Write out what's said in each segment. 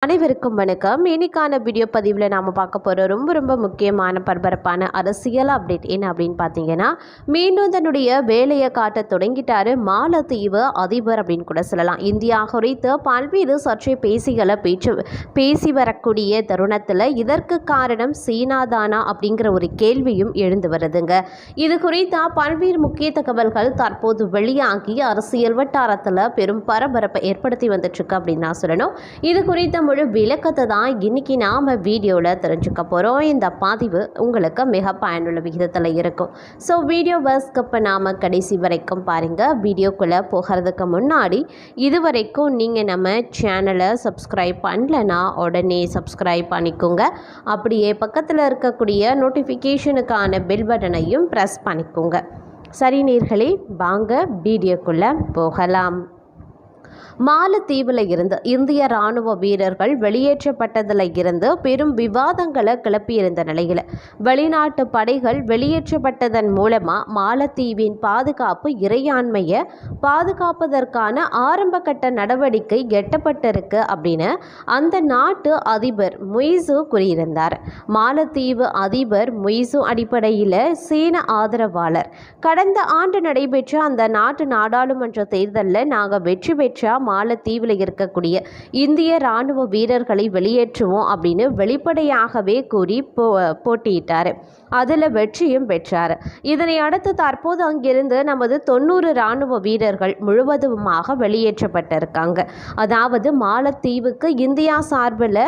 அனைவருக்கும் வணக்கம். இன்னைக்கான வீடியோ பதிவில் நாம் பார்க்க போகிற ரொம்ப முக்கியமான பரபரப்பான அரசியல் அப்டேட் என்ன அப்படின்னு பார்த்தீங்கன்னா, மீண்டும் தன்னுடைய வேலையை காட்ட தொடங்கிட்டாரு மாலத்தீவு அதிபர் அப்படின்னு கூட சொல்லலாம். இந்தியா குறித்து பல்வேறு சர்ச்சை பேசி வரக்கூடிய தருணத்தில் இதற்கு காரணம் சீனா தானா அப்படிங்கிற ஒரு கேள்வியும் எழுந்து வருதுங்க. இது குறித்த பல்வேறு முக்கிய தகவல்கள் தற்போது வெளியாகி அரசியல் வட்டாரத்தில் பெரும் பரபரப்பை ஏற்படுத்தி வந்துட்டுருக்கு அப்படின்னு நான் சொல்லணும். இது குறித்த முழு விளக்கத்தை தான் இன்னைக்கு நாம் வீடியோவில் தெரிஞ்சுக்க போகிறோம். இந்த பதிவு உங்களுக்கு மிக பயனுள்ள விகிதத்தில் இருக்கும். ஸோ வீடியோவை ஸ்கிப் பண்ணாமல் கடைசி வரைக்கும் பாருங்கள். வீடியோக்குள்ளே போகிறதுக்கு முன்னாடி இதுவரைக்கும் நீங்கள் நம்ம சேனலை சப்ஸ்கிரைப் பண்ணலன்னா உடனே சப்ஸ்கிரைப் பண்ணிக்கோங்க. அப்படியே பக்கத்தில் இருக்கக்கூடிய நோட்டிஃபிகேஷனுக்கான பெல் பட்டனையும் ப்ரெஸ் பண்ணிக்கோங்க. சரி நேயர்களே, வாங்க வீடியோக்குள்ளே போகலாம். மாலத்தீவில் இருந்து இந்திய இராணுவ வீரர்கள் வெளியேற்றப்பட்டதில் இருந்து பெரும் விவாதங்களை கிளப்பியிருந்த நிலையில் வெளிநாட்டு படைகள் வெளியேற்றப்பட்டதன் மூலமாக மாலத்தீவின் பாதுகாப்பு இறையாண்மையை பாதுகாப்பதற்கான ஆரம்பகட்ட நடவடிக்கை எட்டப்பட்டிருக்கு அப்படின்னு அந்த நாட்டு அதிபர் முய்சு கூறியிருந்தார். மாலத்தீவு அதிபர் முய்சு அடிப்படையில் சீன ஆதரவாளர். கடந்த ஆண்டு நடைபெற்ற அந்த நாட்டு நாடாளுமன்ற தேர்தலில் நாங்கள் வெற்றி பெற்றா மாலத்தீவில் இருக்கக்கூடிய இந்திய இராணுவ வீரர்களை வெளியேற்றுவோம் அப்படின்னு வெளிப்படையாகவே கூறி போட்டியிட்டார். அதில் வெற்றியும் பெற்றார். இதனை அடுத்து தற்போது அங்கிருந்து நமது 90 இராணுவ வீரர்கள் முழுவதுமாக வெளியேற்றப்பட்டிருக்காங்க. அதாவது மாலத்தீவுக்கு இந்தியா சார்பில்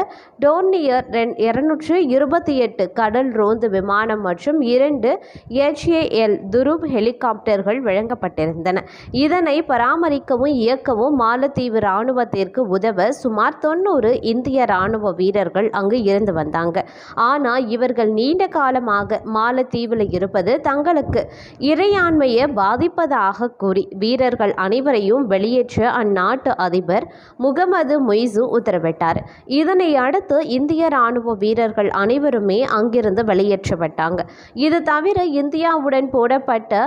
டோர்னியர் 228 கடல் ரோந்து விமானம் மற்றும் 2 HAL துருவ் ஹெலிகாப்டர்கள் வழங்கப்பட்டிருந்தன. இதனை பராமரிக்கவும் இயக்கவும் மாலத்தீவு இராணுவத்திற்கு உதவ சுமார் 90 இந்திய இராணுவ வீரர்கள் அங்கு இருந்து வந்தாங்க. ஆனால் இவர்கள் நீண்ட காலமாக மாலத்தீவில் இருப்பது தங்களுக்கு இறையாண்மையை பாதிப்பதாக கூறி வீரர்கள் அனைவரையும் வெளியேற்ற அந்நாட்டு அதிபர் முகமது முய்சு உத்தரவிட்டார். இதனை அடுத்து இந்திய இராணுவ வீரர்கள் அனைவருமே அங்கிருந்து வெளியேற்றப்பட்டாங்க. இது தவிர இந்தியாவுடன் போடப்பட்ட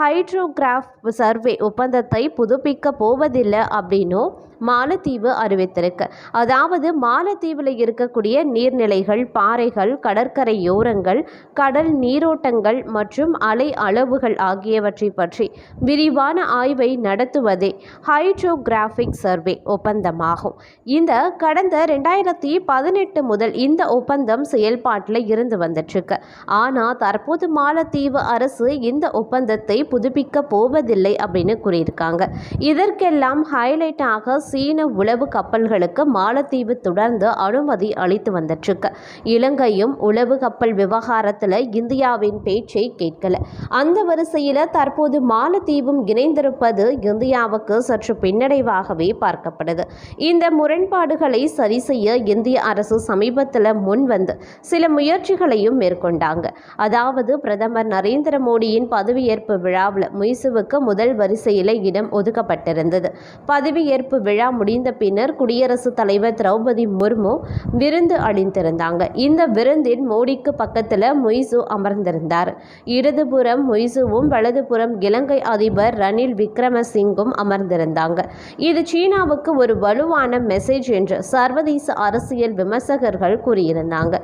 ஹைட்ரோகிராஃப் சர்வே ஒப்பந்தத்தை புதுப்பிக்க போவதில்லை அப்படின்னும் மாலத்தீவு அறிவித்திருக்கு. அதாவது மாலத்தீவில் இருக்கக்கூடிய நீர்நிலைகள், பாறைகள், கடற்கரையோரங்கள், கடல் நீரோட்டங்கள் மற்றும் அலை அளவுகள் ஆகியவற்றை பற்றி விரிவான ஆய்வை நடத்துவதே ஹைட்ரோகிராஃபிக் சர்வே ஒப்பந்தமாகும். இந்த கடந்த 2018 முதல் இந்த ஒப்பந்தம் செயல்பாட்டில் இருந்து வந்துட்டுருக்கு. ஆனால் தற்போது மாலத்தீவு அரசு இந்த ஒப்பந்தத்தை புதுப்பிக்க போவதில்லை அப்படின்னு கூறியிருக்காங்க. இதற்கெல்லாம் ஹைலைட்டாக சீன உளவு கப்பல்களுக்கு மாலத்தீவு தொடர்ந்து அனுமதி அளித்து வந்துட்டுருக்கு. இலங்கையும் உளவு கப்பல் விவகாரத்தில் இந்தியாவின் பேச்சை கேட்கல. அந்த வரிசையில் தற்போது மாலத்தீவும் இணைந்திருப்பது இந்தியாவுக்கு சற்று பின்னடைவாகவே பார்க்கப்படுது. இந்த முரண்பாடுகளை சரி செய்ய இந்திய அரசு சமீபத்தில் முன்வந்து சில முயற்சிகளையும் மேற்கொண்டாங்க. அதாவது பிரதமர் நரேந்திர மோடியின் பதவியேற்பு விழாவில் முய்சுவுக்கு முதல் வரிசையில் இடம் ஒதுக்கப்பட்டிருந்தது. பதவியேற்பு விழா முடிந்த பின்னர் குடியரசுத் தலைவர் திரௌபதி முர்மு விருந்து அளித்திருந்தாங்க. இந்த விருந்தின் மோடிக்கு பக்கத்தில் முய்சு அமர்ந்திருந்தார். இடதுபுறம் முய்சுவும் வலதுபுறம் இலங்கை அதிபர் ரணில் விக்ரமசிங்கும் அமர்ந்திருந்தாங்க. இது சீனாவுக்கு ஒரு வலுவான மெசேஜ் என்று சர்வதேச அரசியல் விமர்சகர்கள் கூறியிருந்தாங்க.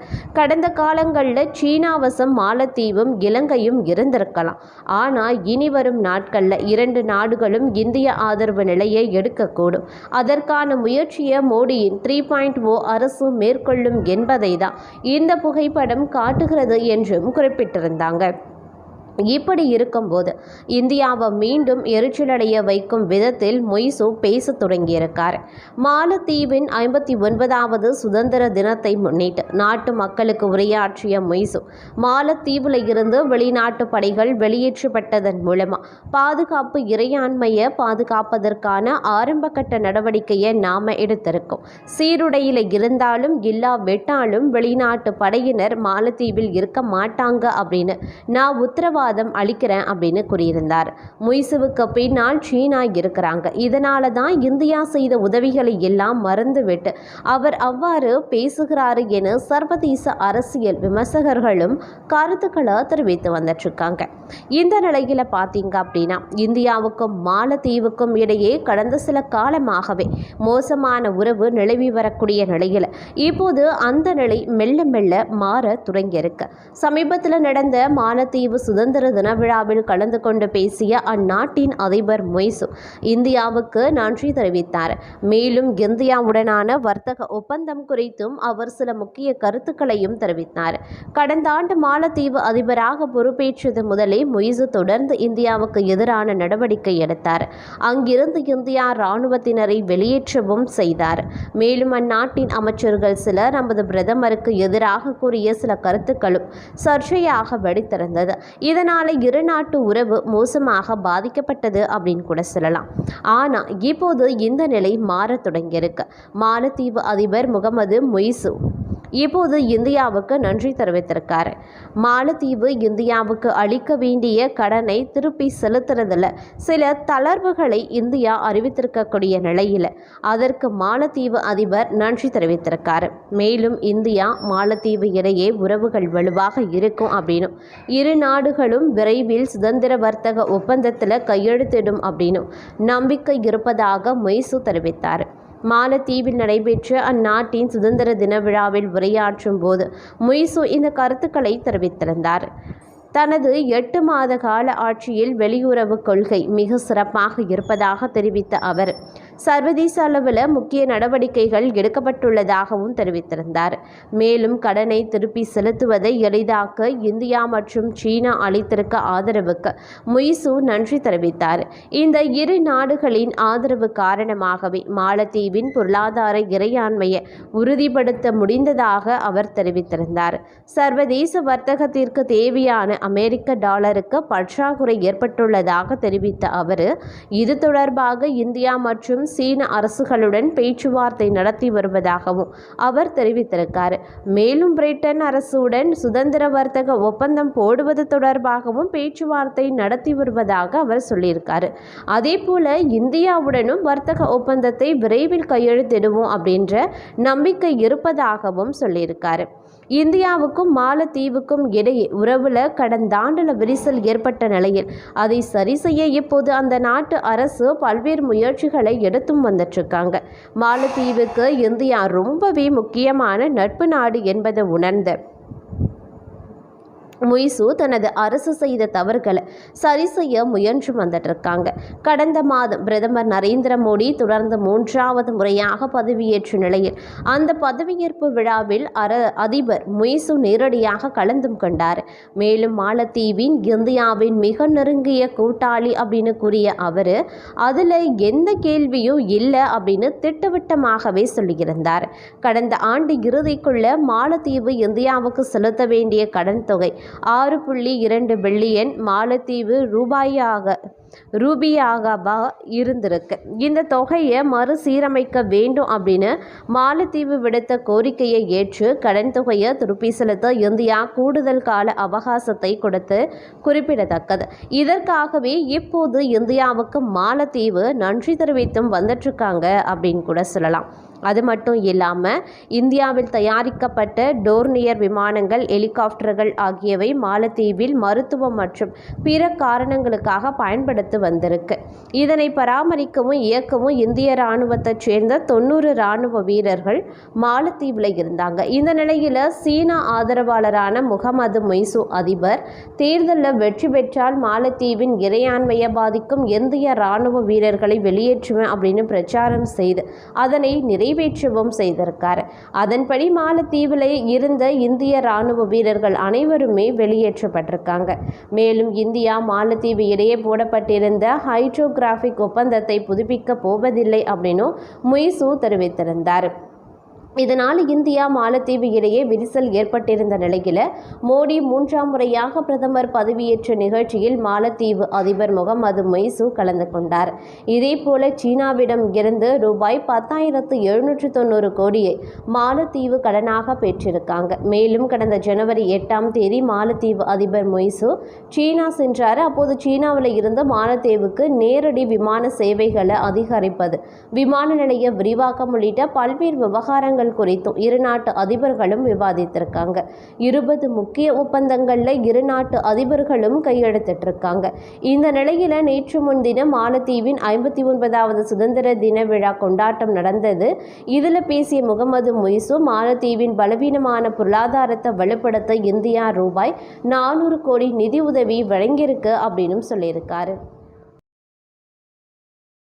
கடந்த காலங்களில் சீனாவசம் மாலத்தீவும் இலங்கையும் இருந்திருக்கலாம். ஆனால் இனி வரும் நாட்களில் 2 நாடுகளும் இந்திய ஆதரவு நிலையை எடுக்கக்கூடும். அதற்கான முயற்சியை மோடியின் 3.0 அரசு மேற்கொள்ளும் என்பதை தான் இந்த புகைப்படம் காட்டுகிறது என்றும் குறிப்பிட்டிருந்தாங்க. இப்படி இருக்கும்போது இந்தியாவை மீண்டும் எரிச்சலடைய வைக்கும் விதத்தில் முய்சு பேச தொடங்கியிருக்கார். மாலத்தீவின் 59வது சுதந்திர தினத்தை முன்னிட்டு நாட்டு மக்களுக்கு உரையாற்றிய முய்சு மாலத்தீவில் இருந்து வெளிநாட்டு படைகள் வெளியேற்றப்பட்டதன் மூலமாக பாதுகாப்பு இறையாண்மையை பாதுகாப்பதற்கான ஆரம்பகட்ட நடவடிக்கையை நாம் எடுத்திருக்கோம். சீருடையில் இருந்தாலும் இல்லாவிட்டாலும் வெளிநாட்டு படையினர் மாலத்தீவில் இருக்க மாட்டாங்க அப்படின்னு நான் உத்தரவாதம் உத்தரவாதம் அளிக்கிறேன் அப்படின்னு கூறியிருந்தார். முய்சுவுக்கு பின்னால் சீனா இருக்கிறாங்க, இதனால தான் இந்தியா செய்த உதவிகளை எல்லாம் மறந்துவிட்டு அவர் அவ்வாறு பேசுகிறாரு என சர்வதேச அரசியல் விமர்சகர்களும் கருத்துக்களை தெரிவித்து வந்துட்டு இருக்காங்க. இந்த நிலையில பார்த்தீங்க அப்படின்னா இந்தியாவுக்கும் மாலத்தீவுக்கும் இடையே கடந்த சில காலமாகவே மோசமான உறவு நிலவி வரக்கூடிய நிலையில் இப்போது அந்த நிலை மெல்ல மெல்ல மாற தொடங்கியிருக்கு. சமீபத்தில் நடந்த மாலத்தீவு சுதந்திர தின விழாவில் கலந்து கொண்டு பேசிய அந்நாட்டின் அதிபர் மொய்சு இந்தியாவுக்கு நன்றி தெரிவித்தார். மேலும் இந்தியாவுடனான வர்த்தக ஒப்பந்தம் குறித்தும் அவர் சில முக்கிய கருத்துக்களையும் தெரிவித்தார். கடந்த ஆண்டு மாலத்தீவு அதிபராக பொறுப்பேற்றது முதலே மொய்சு தொடர்ந்து இந்தியாவுக்கு எதிரான நடவடிக்கை எடுத்தார். அங்கிருந்து இந்தியா இராணுவத்தினரை வெளியேற்றவும் செய்தார். மேலும் அந்நாட்டின் அமைச்சர்கள் சிலர் நமது பிரதமருக்கு எதிராக கூறிய சில கருத்துக்களும் சர்ச்சையாக வெடித்திருந்தது. இதனால இரு நாட்டு உறவு மோசமாக பாதிக்கப்பட்டது அப்படின்னு கூட சொல்லலாம். ஆனா இப்போது இந்த நிலை மாற தொடங்கியிருக்கு. மாலத்தீவு அதிபர் முகமது மொய்சு இப்போது இந்தியாவுக்கு நன்றி தெரிவித்திருக்காரு. மாலத்தீவு இந்தியாவுக்கு அளிக்க வேண்டிய கடனை திருப்பி செலுத்துறதுல சில தளர்வுகளை இந்தியா அறிவித்திருக்கக்கூடிய நிலையில் அதற்கு மாலத்தீவு அதிபர் நன்றி தெரிவித்திருக்காரு. மேலும் இந்தியா மாலத்தீவு இடையே உறவுகள் வலுவாக இருக்கும் அப்படின்னு இரு நாடுகளும் விரைவில் சுதந்திர வர்த்தக ஒப்பந்தத்தில் கையெழுத்திடும் அப்படின்னு நம்பிக்கை இருப்பதாக மொய்சு தெரிவித்தார். மாலத்தீவில் நடைபெற்ற அந்நாட்டின் சுதந்திர தின விழாவில் உரையாற்றும் போது மொய்சு இந்த கருத்துக்களை தெரிவித்திருந்தார். தனது 8 மாத கால ஆட்சியில் வெளியுறவு கொள்கை மிக சிறப்பாக இருப்பதாக தெரிவித்த அவர் சர்வதேச அளவில் முக்கிய நடவடிக்கைகள் எடுக்கப்பட்டுள்ளதாகவும் தெரிவித்திருந்தார். மேலும் கடனை திருப்பி செலுத்துவதை எளிதாக்க இந்தியா மற்றும் சீனா அளித்திருக்க ஆதரவுக்கு மொய்சு நன்றி தெரிவித்தார். இந்த இரு நாடுகளின் ஆதரவு காரணமாகவே மாலத்தீவின் பொருளாதார இறையாண்மையை உறுதிப்படுத்த முடிந்ததாக அவர் தெரிவித்திருந்தார். சர்வதேச வர்த்தகத்திற்கு தேவையான அமெரிக்க டாலருக்கு பற்றாக்குறை ஏற்பட்டுள்ளதாக தெரிவித்த அவர் இது தொடர்பாக இந்தியா மற்றும் சீன அரசுகளுடன் பேச்சுவார்த்தை நடத்தி வருவதாகவும் அவர் தெரிவித்திருக்கார். மேலும் பிரிட்டன் அரசுடன் சுதந்திர வர்த்தக ஒப்பந்தம் போடுவது தொடர்பாகவும் பேச்சுவார்த்தை நடத்தி வருவதாக அவர் சொல்லியிருக்காரு. அதே போல இந்தியாவுடனும் வர்த்தக ஒப்பந்தத்தை விரைவில் கையெழுத்திடுவோம் அப்படின்ற நம்பிக்கை இருப்பதாகவும் சொல்லியிருக்காரு. இந்தியாவுக்கும் மாலத்தீவுக்கும் இடையே உறவுல கடந்த ஆண்டுல விரிசல் ஏற்பட்ட நிலையில் அதை சரி செய்ய இப்போது அந்த நாட்டு அரசு பல்வேறு முயற்சிகளை எடுத்தும் வந்துட்டு இருக்காங்க. மாலத்தீவுக்கு இந்தியா ரொம்பவே முக்கியமான நட்பு நாடு என்பதை உணர்ந்த மொய்சு தனது அரசு செய்த தவறுகளை சரி செய்ய முயன்று வந்துட்டு இருக்காங்க. கடந்த மாதம் பிரதமர் நரேந்திர மோடி தொடர்ந்து 3வது முறையாக பதவியேற்ற நிலையில் அந்த பதவியேற்பு விழாவில் அதிபர் மொய்சு நேரடியாக கலந்தும் கொண்டார். மேலும் மாலத்தீவின் இந்தியாவின் மிக நெருங்கிய கூட்டாளி அப்படின்னு கூறிய அவர் அதில் எந்த கேள்வியும் இல்லை அப்படின்னு திட்டவட்டமாகவே சொல்லியிருந்தார். கடந்த ஆண்டு இறுதிக்குள்ள மாலத்தீவு இந்தியாவுக்கு செலுத்த வேண்டிய கடன் தொகை 6.2 பில்லியன் மாலத்தீவு ரூபியாக இருந்திருக்கு. இந்த தொகையை மறுசீரமைக்க வேண்டும் அப்படின்னு மாலத்தீவு விடுத்த கோரிக்கையை ஏற்று கடன் தொகையை திருப்பி செலுத்த இந்தியா கூடுதல் கால அவகாசத்தை கொடுத்து குறிப்பிடத்தக்கது. இதற்காகவே இப்போது இந்தியாவுக்கு மாலத்தீவு நன்றி தெரிவித்தும் வந்துட்டுருக்காங்க அப்படின்னு கூட சொல்லலாம். அது மட்டும் இல்லாமல் இந்தியாவில் தயாரிக்கப்பட்ட டோர்னியர் விமானங்கள், ஹெலிகாப்டர்கள் ஆகியவை மாலத்தீவில் மருத்துவம் மற்றும் பிற காரணங்களுக்காக பயன்படுத்தி வந்திருக்கு. இதனை பராமரிக்கவும் இயக்கவும் இந்திய இராணுவத்தைச் சேர்ந்த 90 இராணுவ வீரர்கள் மாலத்தீவில் இருந்தாங்க. இந்த நிலையில் சீனா ஆதரவாளரான முகமது மொய்சு அதிபர் தேர்தலில் வெற்றி பெற்றால் மாலத்தீவின் இறையாண்மையை பாதிக்கும் இந்திய இராணுவ வீரர்களை வெளியேற்றுவேன் அப்படின்னு பிரச்சாரம் செய்து அதனை நிறைவேற்றவும் செய்திருக்கார். அதன்படி மாலத்தீவில் இருந்த இந்திய இராணுவ வீரர்கள் அனைவருமே வெளியேற்றப்பட்டிருக்காங்க. மேலும் இந்தியா மாலத்தீவு இடையே போடப்பட்டிருந்த ஹைட்ரோகிராஃபிக் ஒப்பந்தத்தை புதுப்பிக்க போவதில்லை அப்படின்னு மொய்சு தெரிவித்திருந்தார். இதனால் இந்தியா மாலத்தீவு இடையே விரிசல் ஏற்பட்டிருந்த நிலையில் மோடி 3ஆம் முறையாக பிரதமர் பதவியேற்ற நிகழ்ச்சியில் மாலத்தீவு அதிபர் முகமது மொய்சு கலந்து கொண்டார். இதேபோல சீனாவிடம் இருந்து ரூபாய் 10,790 கோடியை மாலத்தீவு கடனாக பெற்றிருக்காங்க. மேலும் கடந்த ஜனவரி 8ஆம் தேதி மாலத்தீவு அதிபர் மொய்சு சீனா சென்றார். அப்போது சீனாவில் இருந்து மாலத்தீவுக்கு நேரடி விமான சேவைகளை அதிகரிப்பது, விமான நிலைய விரிவாக்கம் உள்ளிட்ட பல்வேறு விவகாரங்கள் குறித்தும் இரு நாட்டு அதிபர்களும் விவாதித்திருக்காங்க. 20 முக்கிய ஒப்பந்தங்கள்ல இரு நாட்டு அதிபர்களும் கையெழுத்திட்டு இருக்காங்க. இந்த நிலையில நேற்று முன்தினம் மாலத்தீவின் 59வது சுதந்திர தின விழா கொண்டாட்டம் நடந்தது. இதுல பேசிய முகமது மொய்சு மாலத்தீவின் பலவீனமான பொருளாதாரத்தை வலுப்படுத்த இந்தியா ரூபாய் 400 கோடி நிதி உதவி வழங்கியிருக்கு அப்படின்னு சொல்லியிருக்காரு.